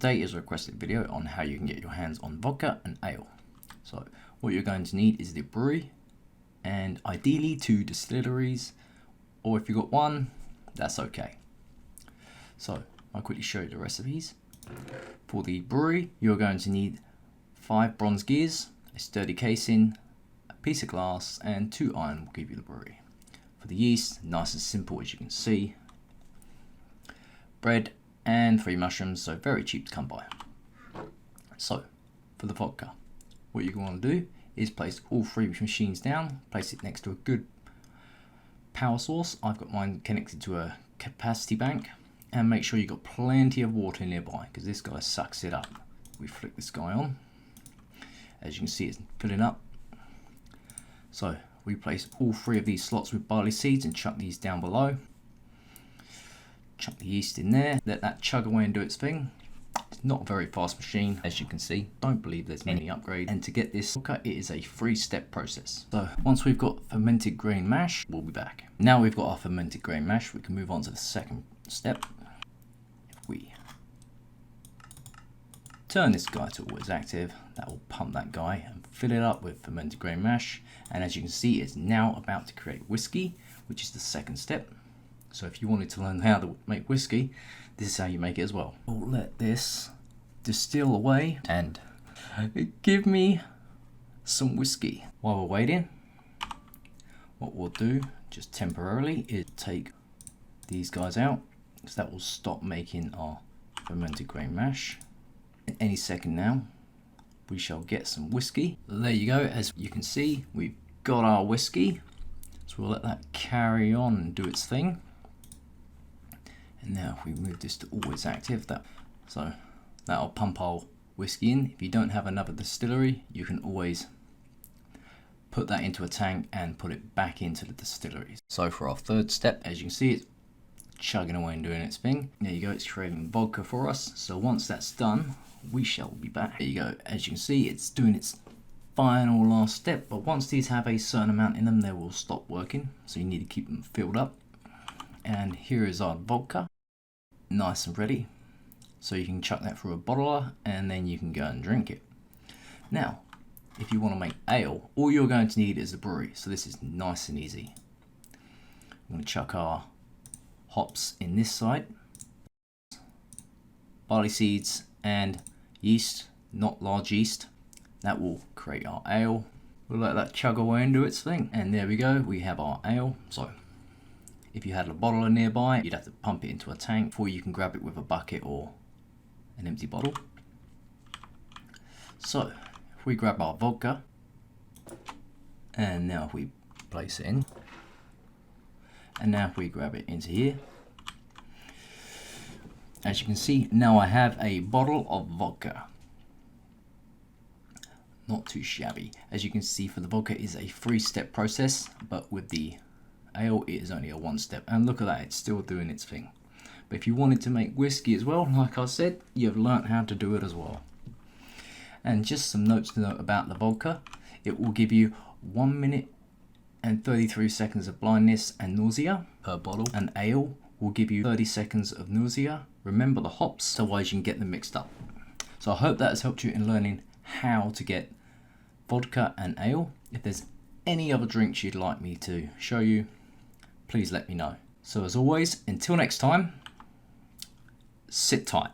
today is a requested video on how you can get your hands on vodka and ale. So what you're going to need is the brewery and ideally 2 distilleries, or if you've got one, that's okay. So I'll quickly show you the recipes. For the brewery, you're going to need 5 bronze gears, a sturdy casing, a piece of glass, and 2 iron will give you the brewery. For the yeast, nice and simple as you can see. Bread and 3 mushrooms, so very cheap to come by. So for the vodka, what you're going to do is place all 3 machines down, place it next to a good power source. I've got mine connected to a capacity bank, and make sure you've got plenty of water nearby because this guy sucks it up. We flick this guy on. As you can see, it's filling up. So we place all 3 of these slots with barley seeds and chuck these down below. Chuck the yeast in there, let that chug away and do its thing. It's not a very fast machine, as you can see. Don't believe there's any upgrade. And to get this vodka, it is a 3-step process. So once we've got fermented grain mash, we'll be back. Now we've got our fermented grain mash, we can move on to the second step. If we turn this guy to always active, that will pump that guy and fill it up with fermented grain mash. And as you can see, it's now about to create whiskey, which is the second step. So if you wanted to learn how to make whiskey, this is how you make it as well. We'll let this distill away and give me some whiskey. While we're waiting, what we'll do just temporarily is take these guys out, because that will stop making our fermented grain mash. In any second now, we shall get some whiskey. There you go. As you can see, we've got our whiskey. So we'll let that carry on and do its thing. And now if we move this to always active, that'll pump our whiskey in. If you don't have another distillery, you can always put that into a tank and put it back into the distilleries. So for our third step, as you can see, it's chugging away and doing its thing. There you go, it's creating vodka for us. So once that's done, we shall be back. There you go, as you can see, it's doing its final last step, but once these have a certain amount in them, they will stop working. So you need to keep them filled up. And here is our vodka, nice and ready. So you can chuck that through a bottler and then you can go and drink it. Now, if you want to make ale, all you're going to need is a brewery. So this is nice and easy. I'm going to chuck our hops in this side, barley seeds and yeast, not large yeast. That will create our ale. We'll let that chug away and do its thing. And there we go, we have our ale. So if you had a bottler nearby, you'd have to pump it into a tank before you can grab it with a bucket or an empty bottle. So if we grab our vodka, and now if we place it in, and now if we grab it into here, as you can see, now I have a bottle of vodka. Not too shabby. As you can see, for the vodka is a 3-step process, but with the ale it is only a 1-step. And look at that, it's still doing its thing. But if you wanted to make whiskey as well, like I said, you've learnt how to do it as well. And just some notes to note about the vodka. It will give you 1 minute and 33 seconds of blindness and nausea per bottle. And ale will give you 30 seconds of nausea. Remember the hops, otherwise you can get them mixed up. So I hope that has helped you in learning how to get vodka and ale. If there's any other drinks you'd like me to show you, please let me know. So as always, until next time, sit tight.